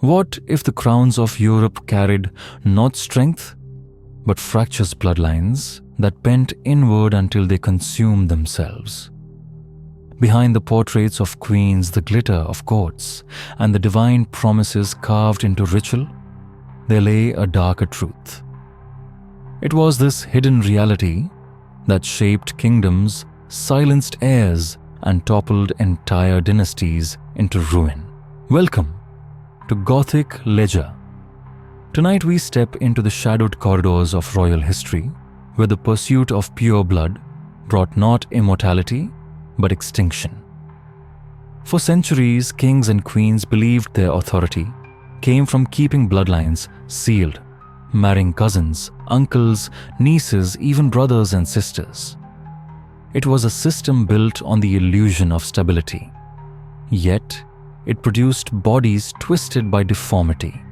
What if the crowns of Europe carried not strength, but fractious bloodlines that bent inward until they consumed themselves? Behind the portraits of queens, the glitter of courts, and the divine promises carved into ritual, there lay a darker truth. It was this hidden reality that shaped kingdoms, silenced heirs, and toppled entire dynasties into ruin. Welcome to Gothic Ledger. Tonight we step into the shadowed corridors of royal history, where the pursuit of pure blood brought not immortality, but extinction. For centuries, kings and queens believed their authority came from keeping bloodlines sealed, marrying cousins, uncles, nieces, even brothers and sisters. It was a system built on the illusion of stability. Yet, it produced bodies twisted by deformity,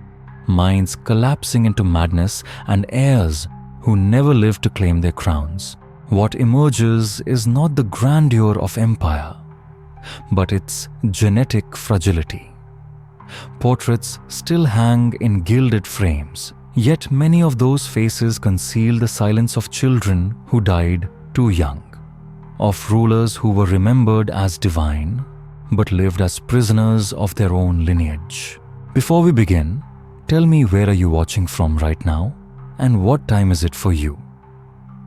minds collapsing into madness, and heirs who never lived to claim their crowns. What emerges is not the grandeur of empire, but its genetic fragility. Portraits still hang in gilded frames, yet many of those faces conceal the silence of children who died too young, of rulers who were remembered as divine, but lived as prisoners of their own lineage. Before we begin, tell me, where are you watching from right now, and what time is it for you?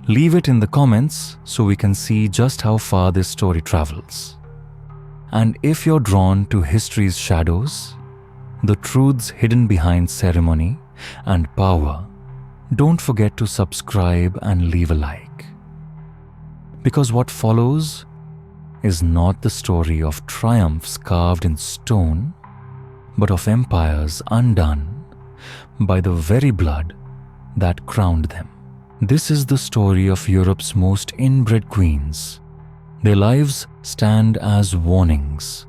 Leave it in the comments so we can see just how far this story travels. And if you're drawn to history's shadows, the truths hidden behind ceremony and power, don't forget to subscribe and leave a like. Because what follows is not the story of triumphs carved in stone, but of empires undone by the very blood that crowned them. This is the story of Europe's most inbred queens. Their lives stand as warnings.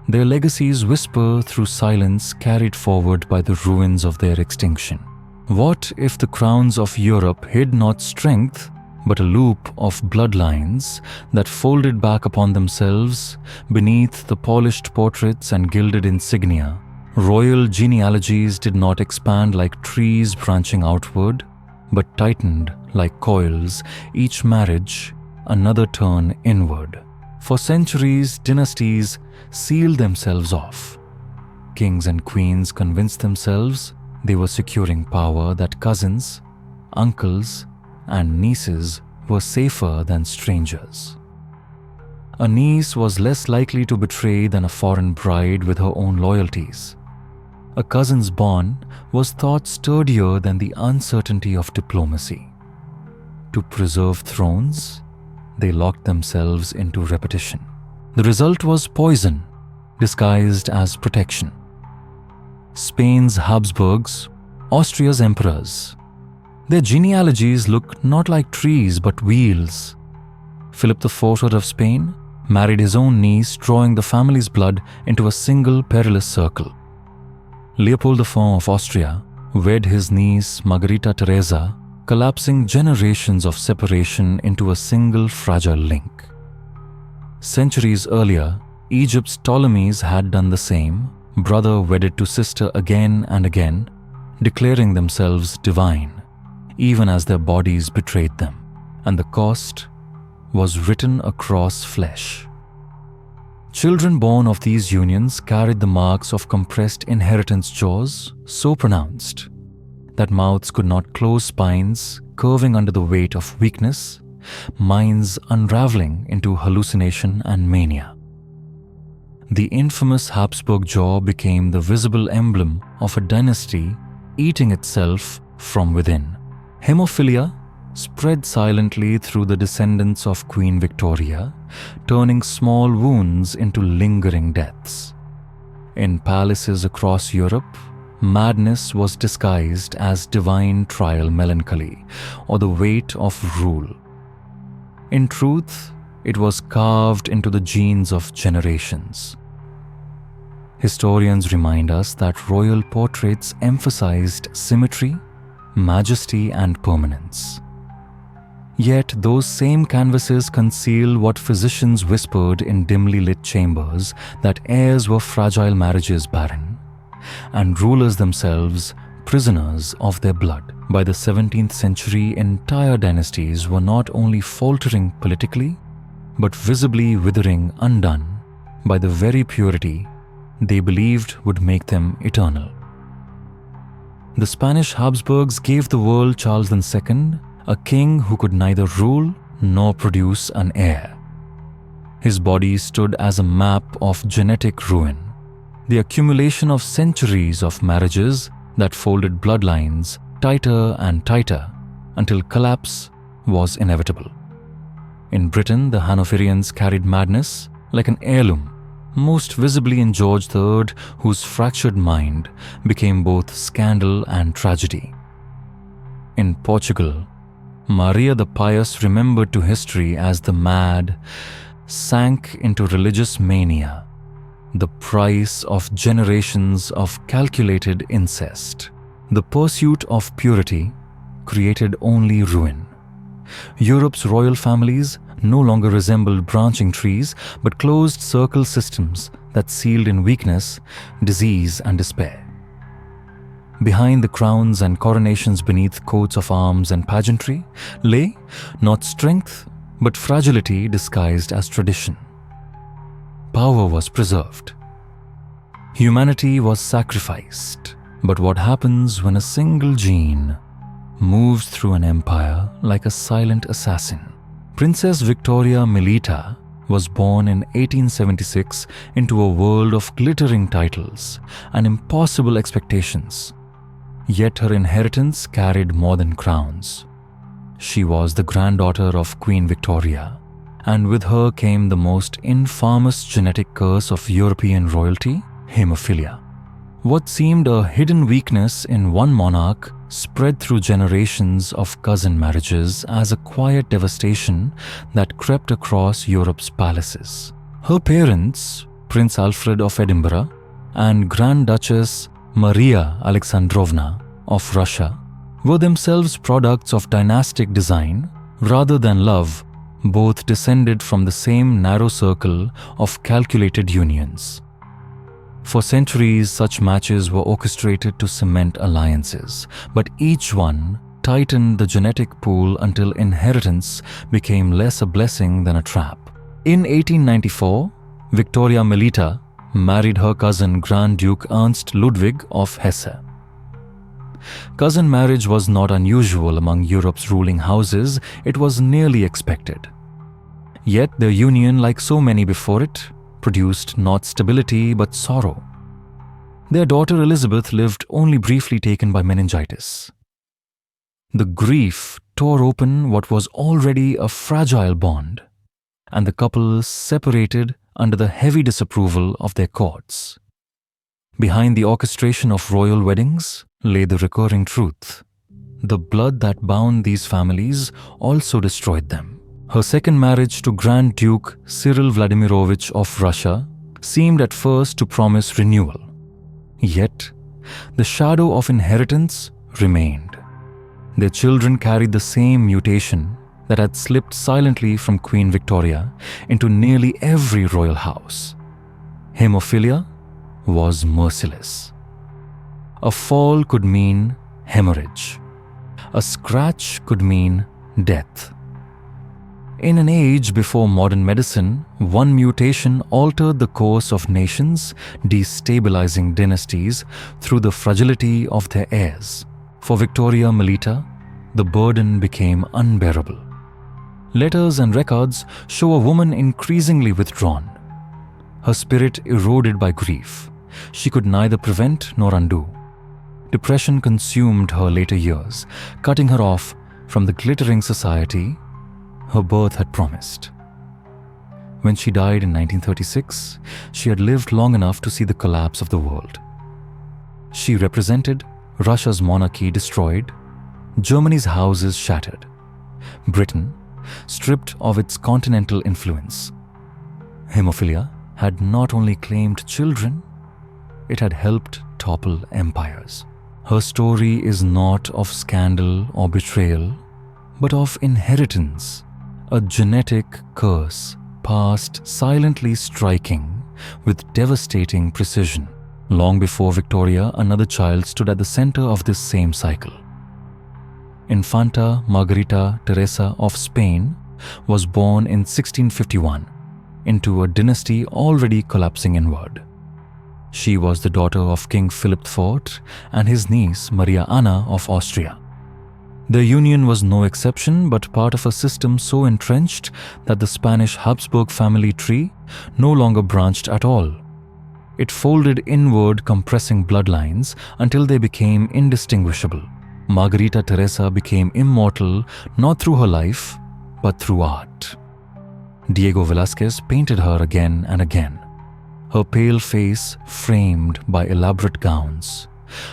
Their legacies whisper through silence carried forward by the ruins of their extinction. What if the crowns of Europe hid not strength, but a loop of bloodlines that folded back upon themselves beneath the polished portraits and gilded insignia? Royal genealogies did not expand like trees branching outward, but tightened like coils, each marriage another turn inward. For centuries, dynasties sealed themselves off. Kings and queens convinced themselves they were securing power, that cousins, uncles, and nieces were safer than strangers. A niece was less likely to betray than a foreign bride with her own loyalties. A cousin's bond was thought sturdier than the uncertainty of diplomacy. To preserve thrones, they locked themselves into repetition. The result was poison, disguised as protection. Spain's Habsburgs, Austria's emperors. Their genealogies look not like trees but wheels. Philip IV of Spain married his own niece, drawing the family's blood into a single perilous circle. Leopold IV of Austria wed his niece Margarita Teresa, collapsing generations of separation into a single fragile link. Centuries earlier, Egypt's Ptolemies had done the same, brother wedded to sister again and again, declaring themselves divine, even as their bodies betrayed them, and the cost was written across flesh. Children born of these unions carried the marks of compressed inheritance jaws so pronounced that mouths could not close, spines curving under the weight of weakness, minds unraveling into hallucination and mania. The infamous Habsburg jaw became the visible emblem of a dynasty eating itself from within. Hemophilia spread silently through the descendants of Queen Victoria, turning small wounds into lingering deaths. In palaces across Europe, madness was disguised as divine trial melancholy or the weight of rule. In truth, it was carved into the genes of generations. Historians remind us that royal portraits emphasized symmetry, majesty, and permanence. Yet those same canvases conceal what physicians whispered in dimly lit chambers, that heirs were fragile marriages barren, and rulers themselves prisoners of their blood. By the 17th century, entire dynasties were not only faltering politically, but visibly withering undone by the very purity they believed would make them eternal. The Spanish Habsburgs gave the world Charles II, a king who could neither rule nor produce an heir. His body stood as a map of genetic ruin, the accumulation of centuries of marriages that folded bloodlines tighter and tighter until collapse was inevitable. In Britain, the Hanoverians carried madness like an heirloom, most visibly in George III, whose fractured mind became both scandal and tragedy. In Portugal, Maria the Pious, remembered to history as the mad, sank into religious mania, the price of generations of calculated incest. The pursuit of purity created only ruin. Europe's royal families no longer resembled branching trees, but closed circle systems that sealed in weakness, disease, and despair. Behind the crowns and coronations, beneath coats of arms and pageantry, lay not strength, but fragility disguised as tradition. Power was preserved. Humanity was sacrificed. But what happens when a single gene moves through an empire like a silent assassin? Princess Victoria Melita was born in 1876 into a world of glittering titles and impossible expectations. Yet her inheritance carried more than crowns. She was the granddaughter of Queen Victoria, and with her came the most infamous genetic curse of European royalty, hemophilia. What seemed a hidden weakness in one monarch spread through generations of cousin marriages as a quiet devastation that crept across Europe's palaces. Her parents, Prince Alfred of Edinburgh and Grand Duchess Maria Alexandrovna of Russia, were themselves products of dynastic design rather than love, both descended from the same narrow circle of calculated unions. For centuries, such matches were orchestrated to cement alliances, but each one tightened the genetic pool until inheritance became less a blessing than a trap. In 1894, Victoria Melita married her cousin Grand Duke Ernst Ludwig of Hesse. Cousin marriage was not unusual among Europe's ruling houses, it was nearly expected. Yet their union, like so many before it, produced not stability but sorrow. Their daughter Elizabeth lived only briefly, taken by meningitis. The grief tore open what was already a fragile bond, and the couple separated under the heavy disapproval of their courts. Behind the orchestration of royal weddings lay the recurring truth. The blood that bound these families also destroyed them. Her second marriage to Grand Duke Cyril Vladimirovich of Russia seemed at first to promise renewal. Yet, the shadow of inheritance remained. Their children carried the same mutation that had slipped silently from Queen Victoria into nearly every royal house. Hemophilia was merciless. A fall could mean hemorrhage. A scratch could mean death. In an age before modern medicine, one mutation altered the course of nations, destabilizing dynasties through the fragility of their heirs. For Victoria Melita, the burden became unbearable. Letters and records show a woman increasingly withdrawn, her spirit eroded by grief. She could neither prevent nor undo. Depression consumed her later years, cutting her off from the glittering society her birth had promised. When she died in 1936, she had lived long enough to see the collapse of the world. She represented Russia's monarchy destroyed, Germany's houses shattered, Britain stripped of its continental influence. Hemophilia had not only claimed children, it had helped topple empires. Her story is not of scandal or betrayal, but of inheritance, a genetic curse past silently striking with devastating precision. Long before Victoria, another child stood at the center of this same cycle. Infanta Margarita Teresa of Spain was born in 1651 into a dynasty already collapsing inward. She was the daughter of King Philip IV and his niece Maria Anna of Austria. Their union was no exception, but part of a system so entrenched that the Spanish Habsburg family tree no longer branched at all. It folded inward, compressing bloodlines until they became indistinguishable. Margarita Teresa became immortal not through her life, but through art. Diego Velázquez painted her again and again, her pale face framed by elaborate gowns,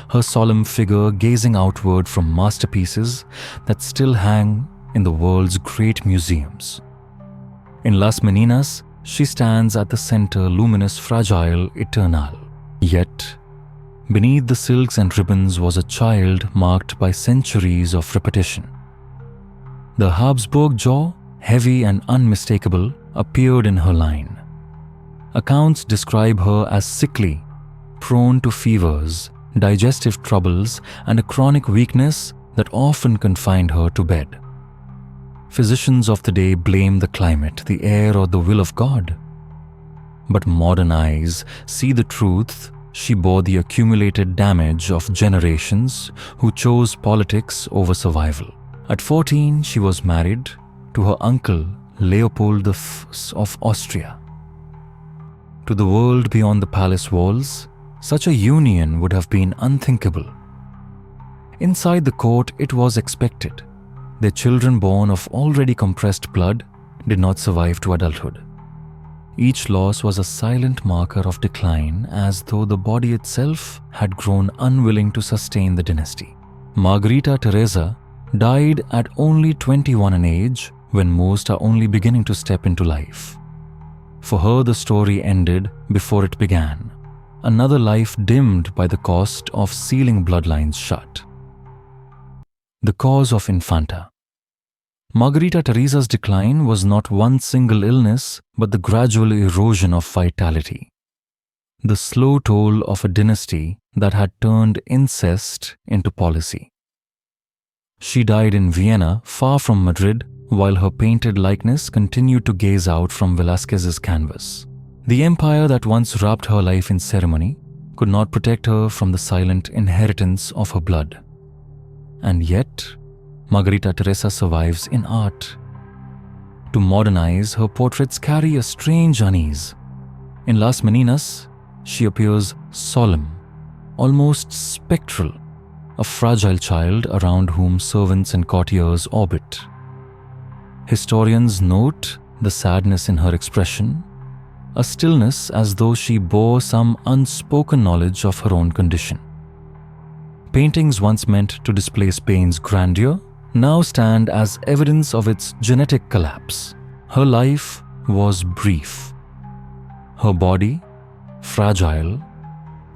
her solemn figure gazing outward from masterpieces that still hang in the world's great museums. In Las Meninas, she stands at the center, luminous, fragile, eternal. Yet, beneath the silks and ribbons was a child marked by centuries of repetition. The Habsburg jaw, heavy and unmistakable, appeared in her line. Accounts describe her as sickly, prone to fevers, digestive troubles, and a chronic weakness that often confined her to bed. Physicians of the day blame the climate, the air, or the will of God. But modern eyes see the truth. She bore the accumulated damage of generations who chose politics over survival. At 14, she was married to her uncle Leopold I of Austria. To the world beyond the palace walls, such a union would have been unthinkable. Inside the court, it was expected. Their children born of already compressed blood did not survive to adulthood. Each loss was a silent marker of decline, as though the body itself had grown unwilling to sustain the dynasty. Margarita Teresa died at only 21 in age, when most are only beginning to step into life. For her, the story ended before it began, another life dimmed by the cost of sealing bloodlines shut. The cause of Infanta. Margarita Teresa's decline was not one single illness, but the gradual erosion of vitality. The slow toll of a dynasty that had turned incest into policy. She died in Vienna, far from Madrid, while her painted likeness continued to gaze out from Velázquez's canvas. The empire that once wrapped her life in ceremony could not protect her from the silent inheritance of her blood. And yet, Margarita Teresa survives in art. To modern eyes, her portraits carry a strange unease. In Las Meninas, she appears solemn, almost spectral, a fragile child around whom servants and courtiers orbit. Historians note the sadness in her expression, a stillness as though she bore some unspoken knowledge of her own condition. Paintings once meant to display Spain's grandeur now stand as evidence of its genetic collapse. Her life was brief, her body fragile,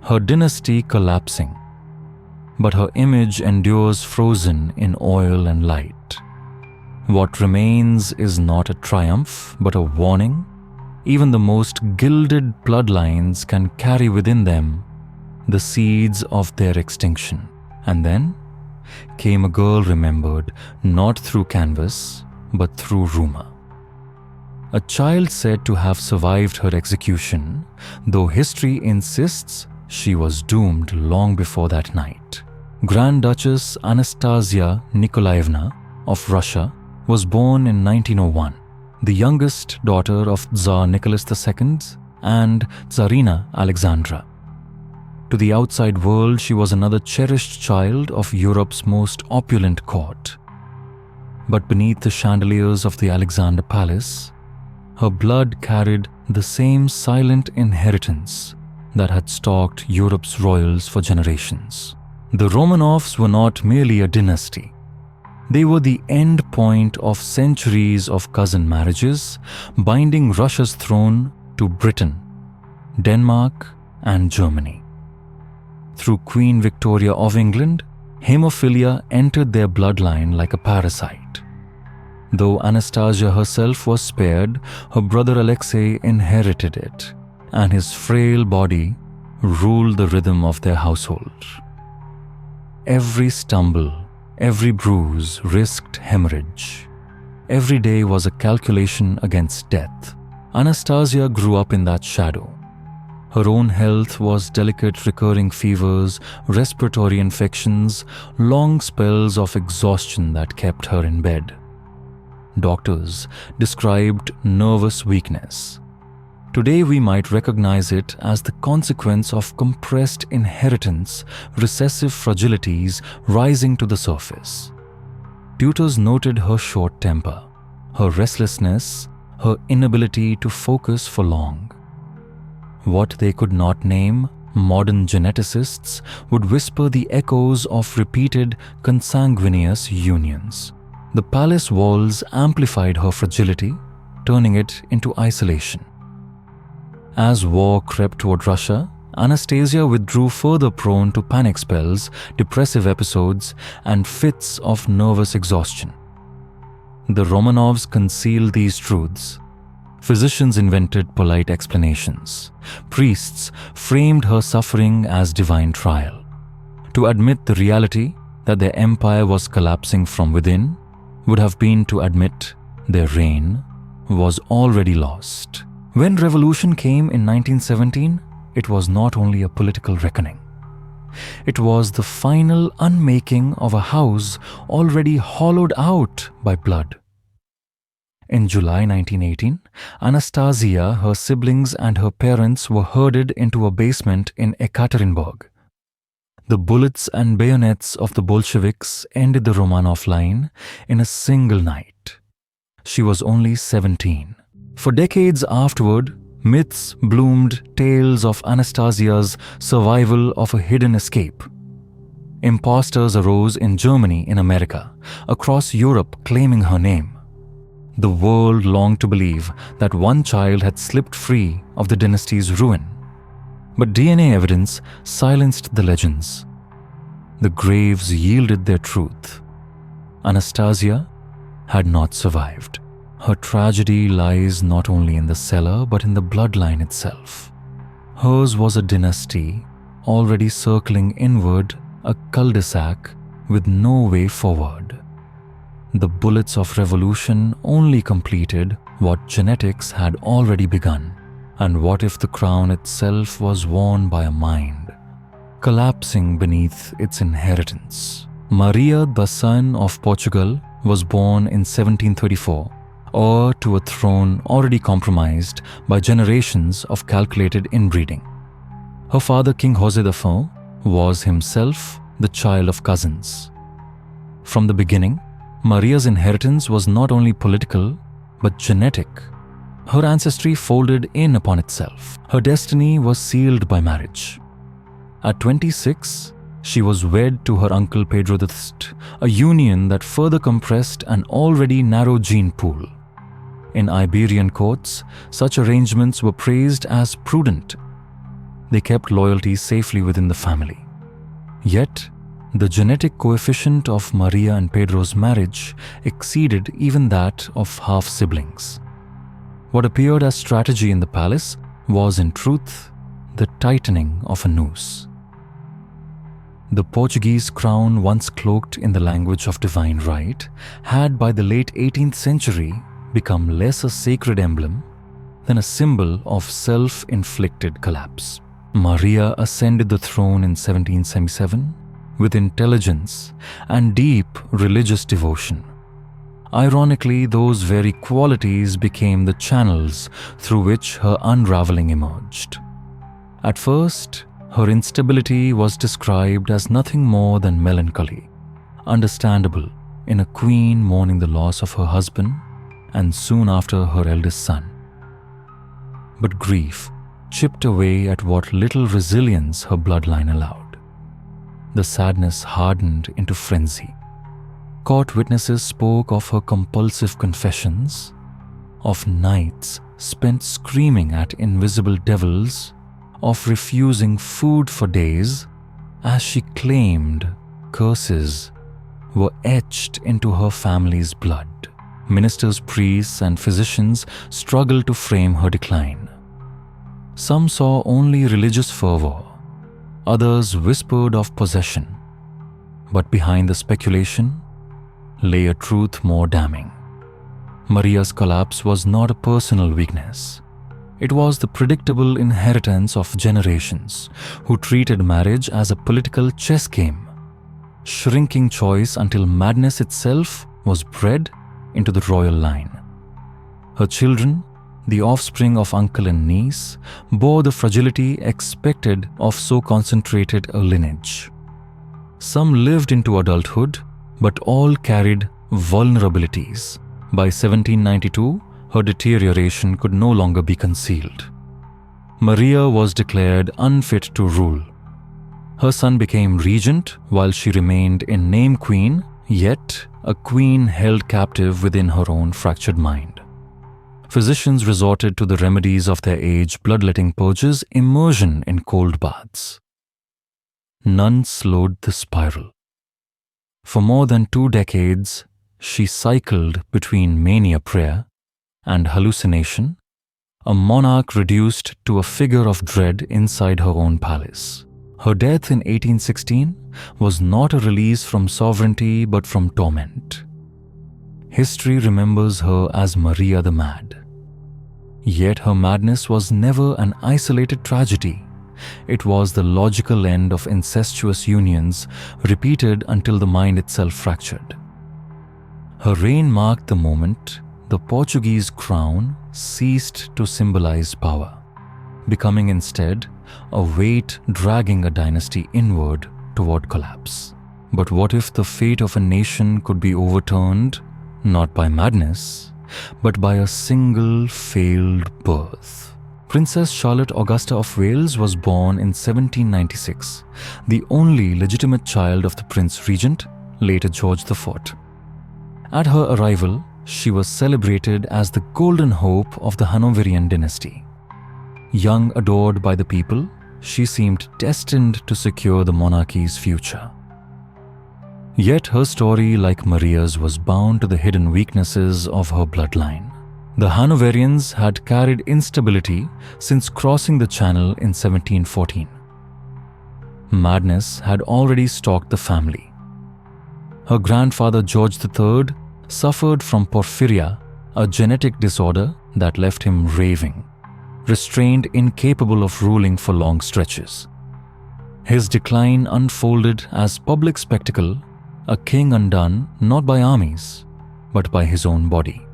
her dynasty collapsing, but her image endures frozen in oil and light. What remains is not a triumph, but a warning. Even the most gilded bloodlines can carry within them the seeds of their extinction. And then came a girl remembered not through canvas, but through rumor. A child said to have survived her execution, though history insists she was doomed long before that night. Grand Duchess Anastasia Nikolaevna of Russia was born in 1901, the youngest daughter of Tsar Nicholas II and Tsarina Alexandra. To the outside world, she was another cherished child of Europe's most opulent court. But beneath the chandeliers of the Alexander Palace, her blood carried the same silent inheritance that had stalked Europe's royals for generations. The Romanovs were not merely a dynasty. They were the end point of centuries of cousin marriages, binding Russia's throne to Britain, Denmark, and Germany. Through Queen Victoria of England, hemophilia entered their bloodline like a parasite. Though Anastasia herself was spared, her brother Alexei inherited it, and his frail body ruled the rhythm of their household. Every stumble, every bruise risked hemorrhage. Every day was a calculation against death. Anastasia grew up in that shadow. Her own health was delicate recurring fevers, respiratory infections, long spells of exhaustion that kept her in bed. Doctors described nervous weakness. Today we might recognize it as the consequence of compressed inheritance, recessive fragilities rising to the surface. Tutors noted her short temper, her restlessness, her inability to focus for long. What they could not name, modern geneticists would whisper the echoes of repeated consanguineous unions. The palace walls amplified her fragility, turning it into isolation. As war crept toward Russia, Anastasia withdrew further, prone to panic spells, depressive episodes, and fits of nervous exhaustion. The Romanovs concealed these truths. Physicians invented polite explanations. Priests framed her suffering as divine trial. To admit the reality that their empire was collapsing from within would have been to admit their reign was already lost. When revolution came in 1917, it was not only a political reckoning. It was the final unmaking of a house already hollowed out by blood. In July 1918, Anastasia, her siblings and her parents were herded into a basement in Ekaterinburg. The bullets and bayonets of the Bolsheviks ended the Romanov line in a single night. She was only 17. For decades afterward, myths bloomed tales of Anastasia's survival of a hidden escape. Imposters arose in Germany, in America, across Europe claiming her name. The world longed to believe that one child had slipped free of the dynasty's ruin. But DNA evidence silenced the legends. The graves yielded their truth. Anastasia had not survived. Her tragedy lies not only in the cellar but in the bloodline itself. Hers was a dynasty already circling inward, a cul-de-sac with no way forward. The bullets of revolution only completed what genetics had already begun. And what if the crown itself was worn by a mind, collapsing beneath its inheritance? Maria the Son of Portugal was born in 1734, heir to a throne already compromised by generations of calculated inbreeding. Her father, King José IV, was himself the child of cousins. From the beginning, Maria's inheritance was not only political, but genetic. Her ancestry folded in upon itself. Her destiny was sealed by marriage. At 26, she was wed to her uncle Pedro VI, a union that further compressed an already narrow gene pool. In Iberian courts, such arrangements were praised as prudent. They kept loyalty safely within the family. Yet, the genetic coefficient of Maria and Pedro's marriage exceeded even that of half-siblings. What appeared as strategy in the palace was in truth the tightening of a noose. The Portuguese crown, once cloaked in the language of divine right, had by the late 18th century become less a sacred emblem than a symbol of self-inflicted collapse. Maria ascended the throne in 1777 with intelligence and deep religious devotion. Ironically, those very qualities became the channels through which her unraveling emerged. At first, her instability was described as nothing more than melancholy, understandable in a queen mourning the loss of her husband and soon after her eldest son. But grief chipped away at what little resilience her bloodline allowed. The sadness hardened into frenzy. Court witnesses spoke of her compulsive confessions, of nights spent screaming at invisible devils, of refusing food for days, as she claimed curses were etched into her family's blood. Ministers, priests, and physicians struggled to frame her decline. Some saw only religious fervor, Others whispered of possession. But behind the speculation lay a truth more damning. Maria's collapse was not a personal weakness. It was the predictable inheritance of generations who treated marriage as a political chess game, shrinking choice until madness itself was bred into the royal line. Her children, the offspring of uncle and niece, bore the fragility expected of so concentrated a lineage. Some lived into adulthood, but all carried vulnerabilities. By 1792, her deterioration could no longer be concealed. Maria was declared unfit to rule. Her son became regent while she remained in name queen, yet a queen held captive within her own fractured mind. Physicians resorted to the remedies of their age: bloodletting purges, immersion in cold baths. None slowed the spiral. For more than 2 decades, she cycled between mania prayer and hallucination, a monarch reduced to a figure of dread inside her own palace. Her death in 1816 was not a release from sovereignty but from torment. History remembers her as Maria the Mad. Yet her madness was never an isolated tragedy. It was the logical end of incestuous unions, repeated until the mind itself fractured. Her reign marked the moment the Portuguese crown ceased to symbolize power, becoming instead a weight dragging a dynasty inward toward collapse. But what if the fate of a nation could be overturned not by madness, but by a single failed birth? Princess Charlotte Augusta of Wales was born in 1796, the only legitimate child of the Prince Regent, later George IV. At her arrival, she was celebrated as the golden hope of the Hanoverian dynasty. Young, adored by the people, she seemed destined to secure the monarchy's future. Yet her story, like Maria's, was bound to the hidden weaknesses of her bloodline. The Hanoverians had carried instability since crossing the Channel in 1714. Madness had already stalked the family. Her grandfather George III suffered from porphyria, a genetic disorder that left him raving, restrained, incapable of ruling for long stretches. His decline unfolded as public spectacle, a king undone not by armies, but by his own body.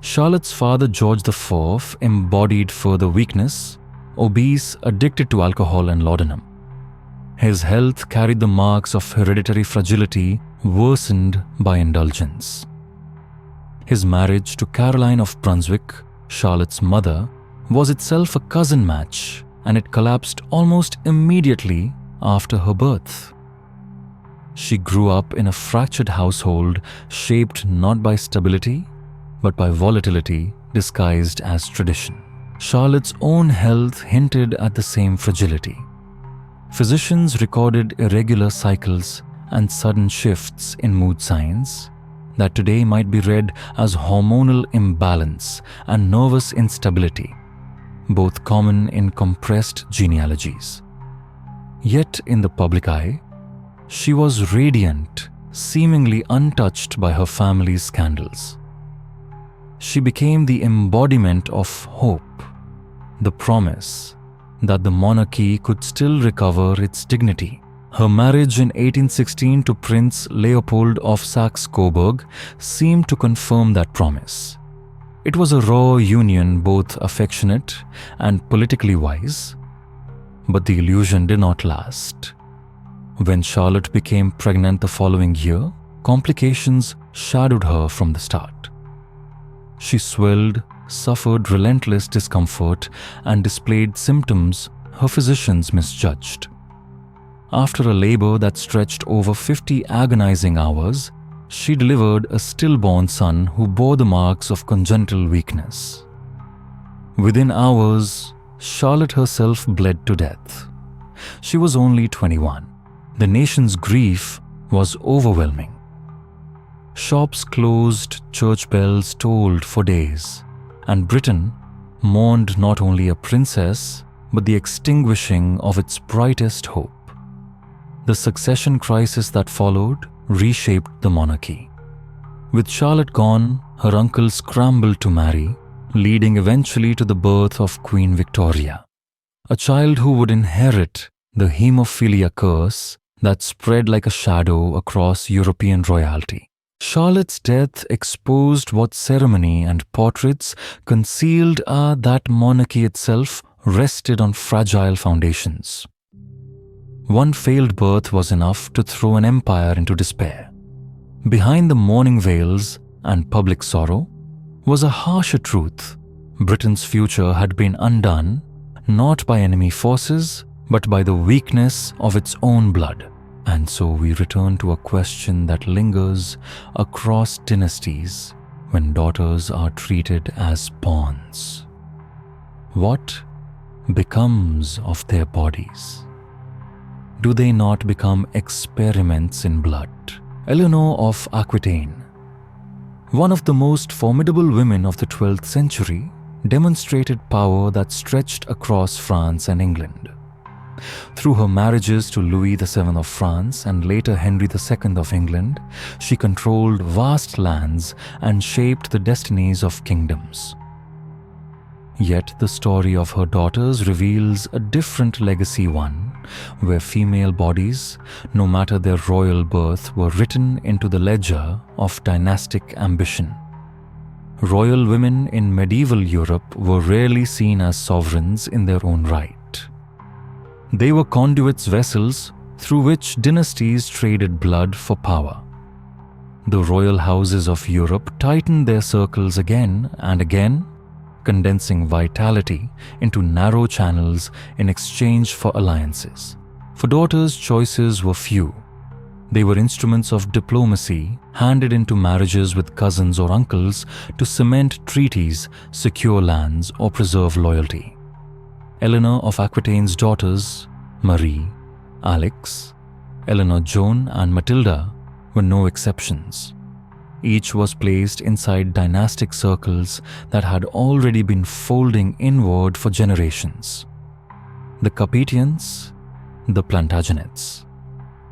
Charlotte's father George IV embodied further weakness, obese, addicted to alcohol and laudanum. His health carried the marks of hereditary fragility, worsened by indulgence. His marriage to Caroline of Brunswick, Charlotte's mother, was itself a cousin match, and it collapsed almost immediately after her birth. She grew up in a fractured household shaped not by stability, but by volatility disguised as tradition. Charlotte's own health hinted at the same fragility. Physicians recorded irregular cycles and sudden shifts in mood signs that today might be read as hormonal imbalance and nervous instability, both common in compressed genealogies. Yet in the public eye, she was radiant, seemingly untouched by her family's scandals. She became the embodiment of hope, the promise that the monarchy could still recover its dignity. Her marriage in 1816 to Prince Leopold of Saxe-Coburg seemed to confirm that promise. It was a raw union, both affectionate and politically wise, but the illusion did not last. When Charlotte became pregnant the following year, complications shadowed her from the start. She swelled, suffered relentless discomfort, and displayed symptoms her physicians misjudged. After a labor that stretched over 50 agonizing hours, she delivered a stillborn son who bore the marks of congenital weakness. Within hours, Charlotte herself bled to death. She was only 21. The nation's grief was overwhelming. Shops closed, church bells tolled for days, and Britain mourned not only a princess, but the extinguishing of its brightest hope. The succession crisis that followed reshaped the monarchy. With Charlotte gone, her uncle scrambled to marry, leading eventually to the birth of Queen Victoria, a child who would inherit the haemophilia curse that spread like a shadow across European royalty. Charlotte's death exposed what ceremony and portraits concealed that monarchy itself rested on fragile foundations. One failed birth was enough to throw an empire into despair. Behind the mourning veils and public sorrow was a harsher truth. Britain's future had been undone not by enemy forces, but by the weakness of its own blood. And so we return to a question that lingers across dynasties when daughters are treated as pawns. What becomes of their bodies? Do they not become experiments in blood? Eleanor of Aquitaine, one of the most formidable women of the 12th century, demonstrated power that stretched across France and England. Through her marriages to Louis VII of France and later Henry II of England, she controlled vast lands and shaped the destinies of kingdoms. Yet the story of her daughters reveals a different legacy, one where female bodies, no matter their royal birth, were written into the ledger of dynastic ambition. Royal women in medieval Europe were rarely seen as sovereigns in their own right. They were conduits, vessels through which dynasties traded blood for power. The royal houses of Europe tightened their circles again and again, condensing vitality into narrow channels in exchange for alliances. For daughters, choices were few. They were instruments of diplomacy handed into marriages with cousins or uncles to cement treaties, secure lands, or preserve loyalty. Eleanor of Aquitaine's daughters, Marie, Alix, Eleanor Joan, and Matilda, were no exceptions. Each was placed inside dynastic circles that had already been folding inward for generations. The Capetians, the Plantagenets,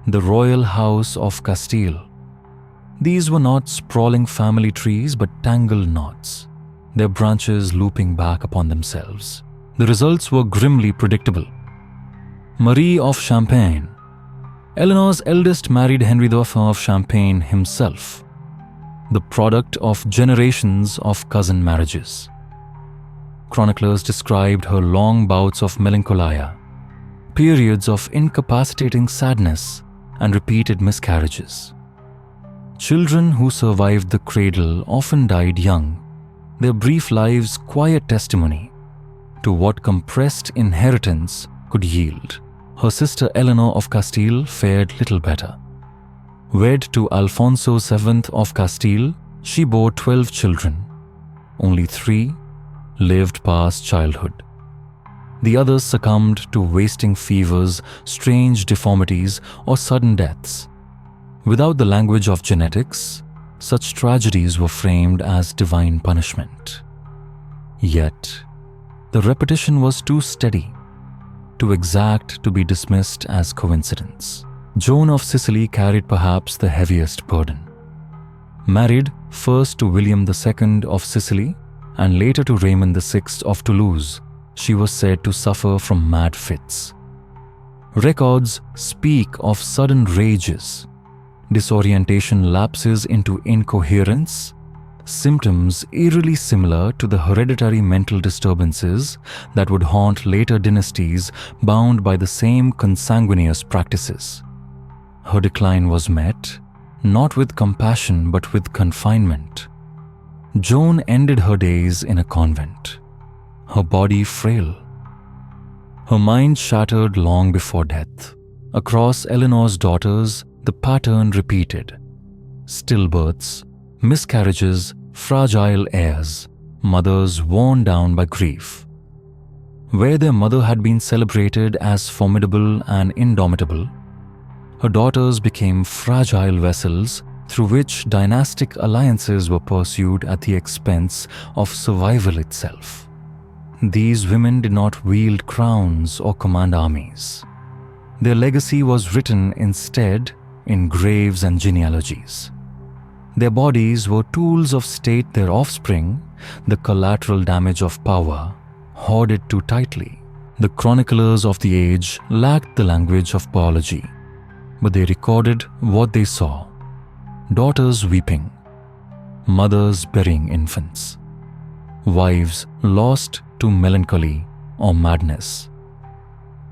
the royal house of Castile. These were not sprawling family trees but tangled knots, their branches looping back upon themselves. The results were grimly predictable. Marie of Champagne. Eleanor's eldest married Henry the Dauphin of Champagne himself, the product of generations of cousin marriages. Chroniclers described her long bouts of melancholia, periods of incapacitating sadness, and repeated miscarriages. Children who survived the cradle often died young, their brief lives quiet testimony to what compressed inheritance could yield. Her sister Eleanor of Castile fared little better. Wed to Alfonso VII of Castile, she bore 12 children. Only 3 lived past childhood. The others succumbed to wasting fevers, strange deformities, or sudden deaths. Without the language of genetics, such tragedies were framed as divine punishment. Yet, the repetition was too steady, too exact to be dismissed as coincidence. Joan of Sicily carried perhaps the heaviest burden. Married first to William II of Sicily and later to Raymond VI of Toulouse, she was said to suffer from mad fits. Records speak of sudden rages, disorientation lapses into incoherence, symptoms eerily similar to the hereditary mental disturbances that would haunt later dynasties bound by the same consanguineous practices. Her decline was met, not with compassion but with confinement. Joan ended her days in a convent, her body frail, her mind shattered long before death. Across Eleanor's daughters, the pattern repeated: stillbirths, miscarriages, fragile heirs, mothers worn down by grief. Where their mother had been celebrated as formidable and indomitable, her daughters became fragile vessels through which dynastic alliances were pursued at the expense of survival itself. These women did not wield crowns or command armies. Their legacy was written instead in graves and genealogies. Their bodies were tools of state, their offspring, the collateral damage of power, hoarded too tightly. The chroniclers of the age lacked the language of biology, but they recorded what they saw: daughters weeping, mothers burying infants, wives lost to melancholy or madness.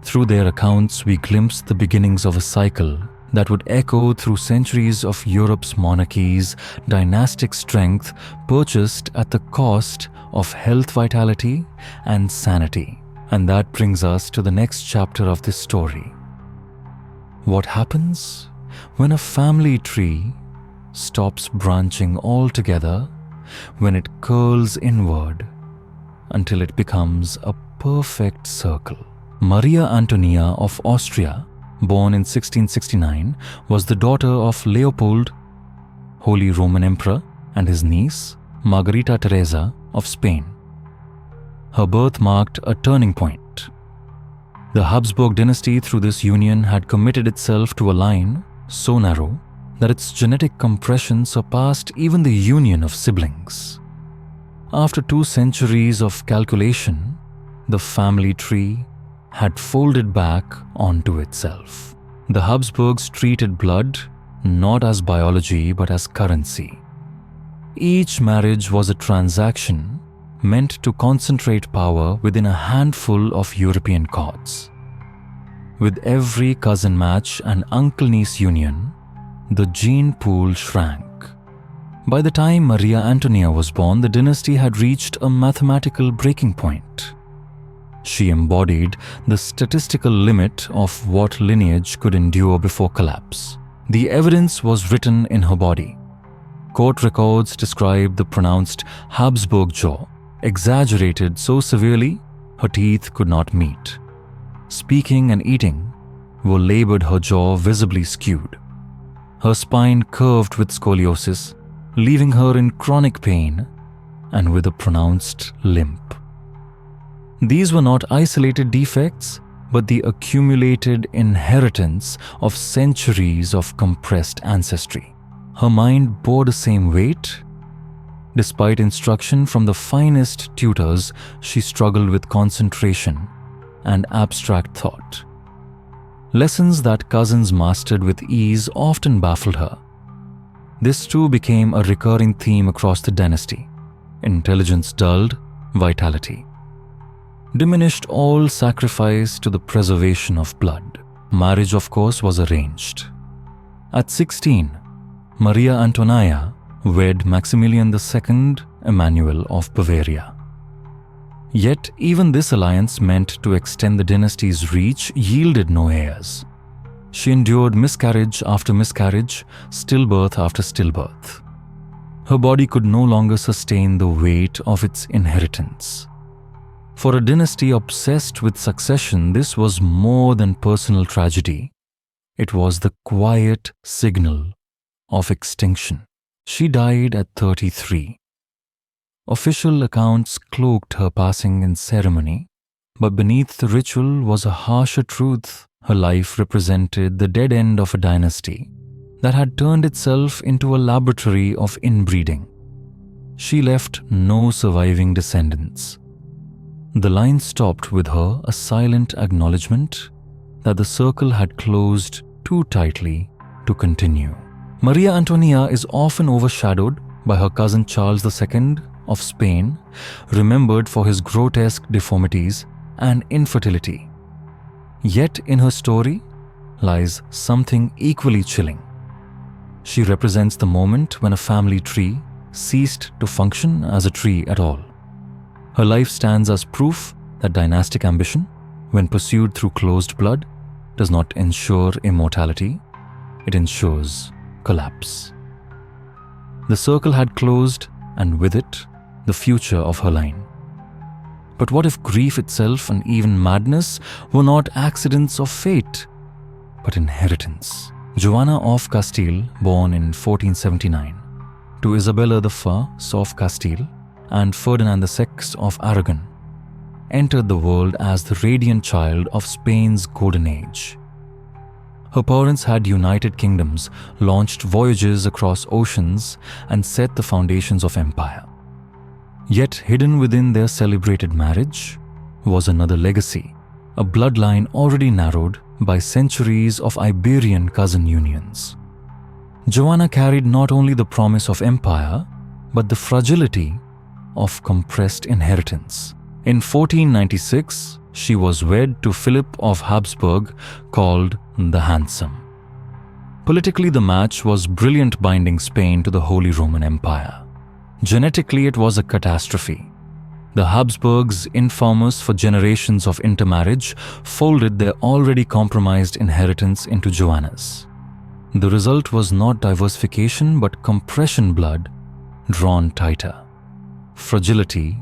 Through their accounts, we glimpsed the beginnings of a cycle that would echo through centuries of Europe's monarchies, dynastic strength purchased at the cost of health, vitality, and sanity. And that brings us to the next chapter of this story. What happens when a family tree stops branching altogether, when it curls inward until it becomes a perfect circle? Maria Antonia of Austria, born in 1669, was the daughter of Leopold, Holy Roman Emperor, and his niece, Margarita Teresa of Spain. Her birth marked a turning point. The Habsburg dynasty, through this union, had committed itself to a line so narrow that its genetic compression surpassed even the union of siblings. After 2 centuries of calculation, the family tree had folded back onto itself. The Habsburgs treated blood not as biology but as currency. Each marriage was a transaction meant to concentrate power within a handful of European courts. With every cousin match and uncle-niece union, the gene pool shrank. By the time Maria Antonia was born, the dynasty had reached a mathematical breaking point. She embodied the statistical limit of what lineage could endure before collapse. The evidence was written in her body. Court records describe the pronounced Habsburg jaw, exaggerated so severely her teeth could not meet. Speaking and eating were labored, her jaw visibly skewed. Her spine curved with scoliosis, leaving her in chronic pain and with a pronounced limp. These were not isolated defects, but the accumulated inheritance of centuries of compressed ancestry. Her mind bore the same weight. Despite instruction from the finest tutors, she struggled with concentration and abstract thought. Lessons that cousins mastered with ease often baffled her. This too became a recurring theme across the dynasty. Intelligence dulled, vitality diminished, all sacrifice to the preservation of blood. Marriage, of course, was arranged. At 16, Maria Antonia wed Maximilian II Emmanuel of Bavaria. Yet even this alliance, meant to extend the dynasty's reach, yielded no heirs. She endured miscarriage after miscarriage, stillbirth after stillbirth. Her body could no longer sustain the weight of its inheritance. For a dynasty obsessed with succession, this was more than personal tragedy. It was the quiet signal of extinction. She died at 33. Official accounts cloaked her passing in ceremony, but beneath the ritual was a harsher truth. Her life represented the dead end of a dynasty that had turned itself into a laboratory of inbreeding. She left no surviving descendants. The line stopped with her, a silent acknowledgement that the circle had closed too tightly to continue. Maria Antonia is often overshadowed by her cousin Charles II of Spain, remembered for his grotesque deformities and infertility. Yet in her story lies something equally chilling. She represents the moment when a family tree ceased to function as a tree at all. Her life stands as proof that dynastic ambition, when pursued through closed blood, does not ensure immortality, it ensures collapse. The circle had closed, and with it, the future of her line. But what if grief itself and even madness were not accidents of fate, but inheritance? Joanna of Castile, born in 1479, to Isabella I of Castile and Ferdinand VI of Aragon, entered the world as the radiant child of Spain's golden age. Her parents had united kingdoms, launched voyages across oceans, and set the foundations of empire. Yet hidden within their celebrated marriage was another legacy, a bloodline already narrowed by centuries of Iberian cousin unions. Joanna carried not only the promise of empire, but the fragility of compressed inheritance. In 1496, she was wed to Philip of Habsburg, called the Handsome. Politically, the match was brilliant, binding Spain to the Holy Roman Empire. Genetically, it was a catastrophe. The Habsburgs, infamous for generations of intermarriage, folded their already compromised inheritance into Joanna's. The result was not diversification but compression, blood drawn tighter. Fragility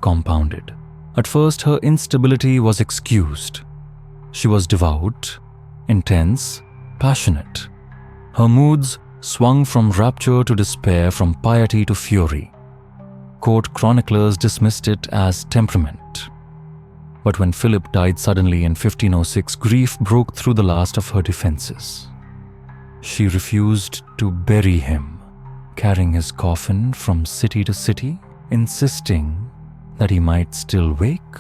compounded. At first, her instability was excused. She was devout, intense, passionate. Her moods swung from rapture to despair, from piety to fury. Court chroniclers dismissed it as temperament. But when Philip died suddenly in 1506, grief broke through the last of her defenses. She refused to bury him, carrying his coffin from city to city, insisting that he might still wake,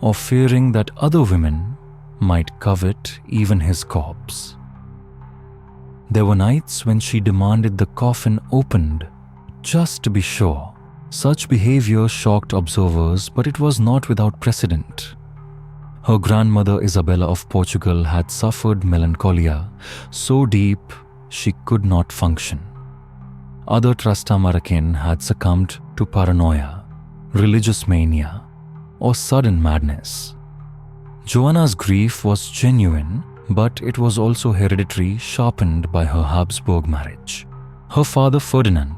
or fearing that other women might covet even his corpse. There were nights when she demanded the coffin opened, just to be sure. Such behavior shocked observers, but it was not without precedent. Her grandmother Isabella of Portugal had suffered melancholia so deep she could not function. Other Trastamarakin had succumbed to paranoia, religious mania, or sudden madness. Joanna's grief was genuine, but it was also hereditary, sharpened by her Habsburg marriage. Her father Ferdinand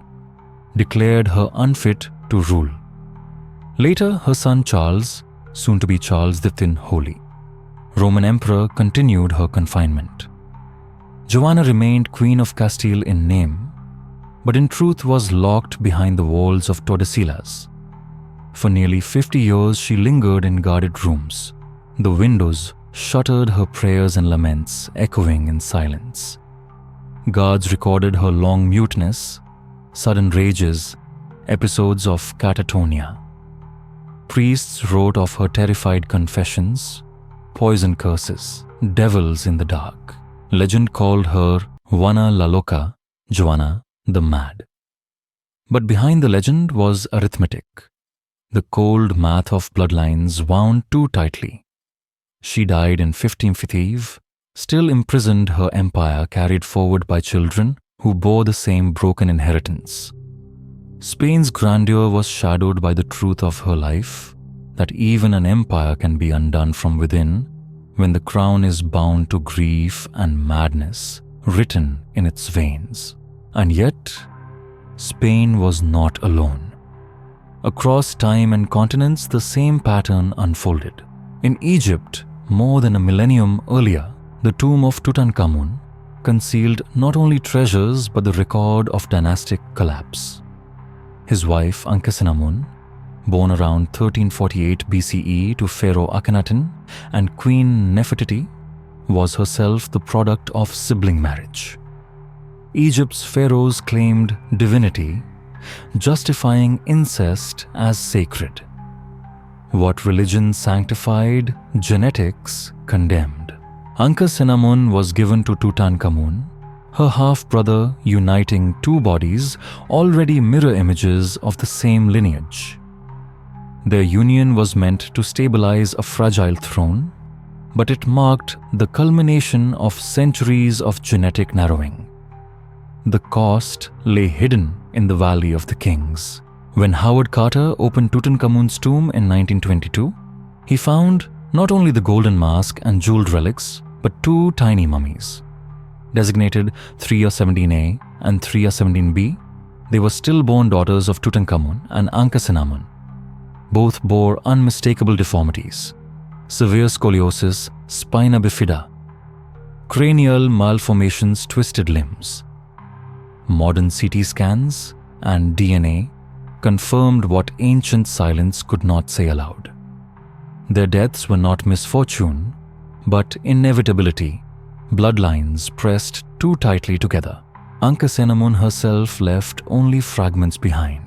declared her unfit to rule. Later, her son Charles, soon to be Charles the Holy, Roman Emperor, continued her confinement. Joanna remained Queen of Castile in name, but in truth was locked behind the walls of Tordesillas. For nearly 50 years, she lingered in guarded rooms. The windows shuttered her prayers and laments, echoing in silence. Guards recorded her long muteness, sudden rages, episodes of catatonia. Priests wrote of her terrified confessions, poison curses, devils in the dark. Legend called her Juana la Loca, Joanna the Mad. But behind the legend was arithmetic. The cold math of bloodlines wound too tightly. She died in 1555, still imprisoned, her empire carried forward by children who bore the same broken inheritance. Spain's grandeur was shadowed by the truth of her life, that even an empire can be undone from within when the crown is bound to grief and madness written in its veins. And yet, Spain was not alone. Across time and continents, the same pattern unfolded. In Egypt, more than a millennium earlier, the tomb of Tutankhamun concealed not only treasures but the record of dynastic collapse. His wife Ankhesenamun, born around 1348 BCE to Pharaoh Akhenaten and Queen Nefertiti, was herself the product of sibling marriage. Egypt's pharaohs claimed divinity, justifying incest as sacred. What religion sanctified, genetics condemned. Ankhesenamun was given to Tutankhamun, her half-brother, uniting two bodies already mirror images of the same lineage. Their union was meant to stabilize a fragile throne, but it marked the culmination of centuries of genetic narrowing. The cost lay hidden in the Valley of the Kings. When Howard Carter opened Tutankhamun's tomb in 1922, he found not only the golden mask and jeweled relics, but two tiny mummies. Designated 317A and 317B, they were stillborn daughters of Tutankhamun and Ankhesenamun. Both bore unmistakable deformities: severe scoliosis, spina bifida, cranial malformations, twisted limbs. Modern CT scans and DNA confirmed what ancient silence could not say aloud. Their deaths were not misfortune, but inevitability. Bloodlines pressed too tightly together. Ankhesenamun herself left only fragments behind.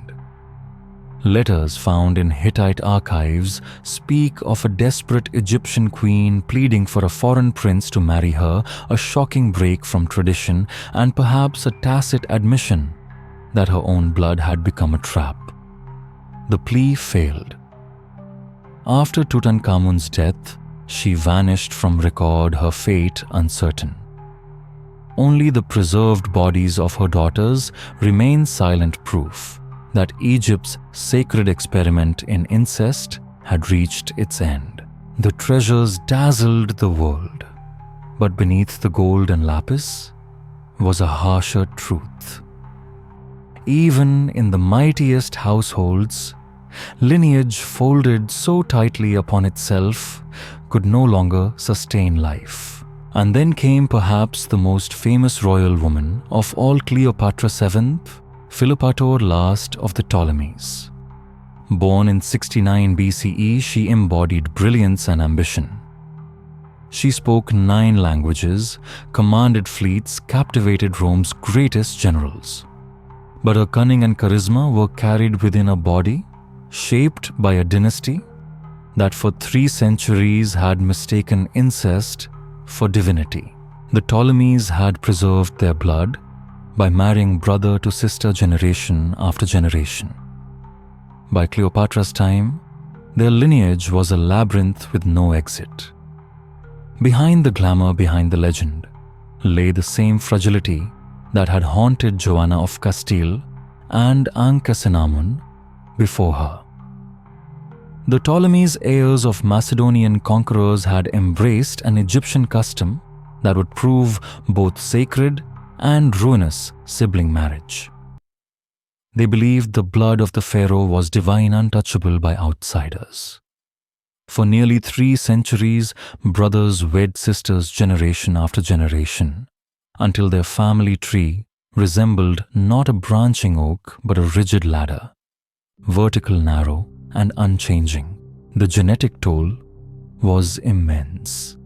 Letters found in Hittite archives speak of a desperate Egyptian queen pleading for a foreign prince to marry her, a shocking break from tradition, and perhaps a tacit admission that her own blood had become a trap. The plea failed. After Tutankhamun's death, she vanished from record, her fate uncertain. Only the preserved bodies of her daughters remain silent proof that Egypt's sacred experiment in incest had reached its end. The treasures dazzled the world, but beneath the gold and lapis was a harsher truth. Even in the mightiest households, lineage folded so tightly upon itself could no longer sustain life. And then came perhaps the most famous royal woman of all, Cleopatra VII, Philopator last of the Ptolemies. Born in 69 BCE, she embodied brilliance and ambition. She spoke 9 languages, commanded fleets, captivated Rome's greatest generals. But her cunning and charisma were carried within a body shaped by a dynasty that for 3 centuries had mistaken incest for divinity. The Ptolemies had preserved their blood by marrying brother to sister generation after generation. By Cleopatra's time, their lineage was a labyrinth with no exit. Behind the glamour, behind the legend, lay the same fragility that had haunted Joanna of Castile and Ankhesenamun before her. The Ptolemies, heirs of Macedonian conquerors, had embraced an Egyptian custom that would prove both sacred and ruinous: sibling marriage. They believed the blood of the pharaoh was divine, untouchable by outsiders. For nearly 3 centuries, brothers wed sisters generation after generation, until their family tree resembled not a branching oak but a rigid ladder, vertical, narrow, and unchanging. The genetic toll was immense.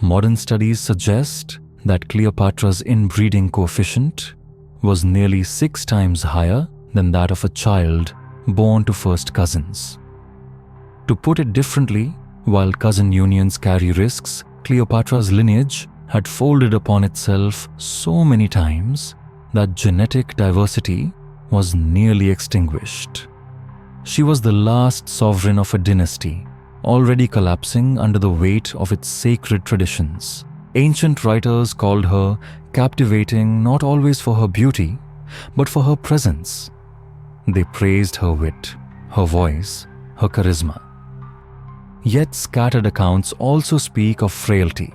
Modern studies suggest that Cleopatra's inbreeding coefficient was nearly 6 times higher than that of a child born to first cousins. To put it differently, while cousin unions carry risks, Cleopatra's lineage had folded upon itself so many times that genetic diversity was nearly extinguished. She was the last sovereign of a dynasty, already collapsing under the weight of its sacred traditions. Ancient writers called her captivating not always for her beauty, but for her presence. They praised her wit, her voice, her charisma. Yet scattered accounts also speak of frailty,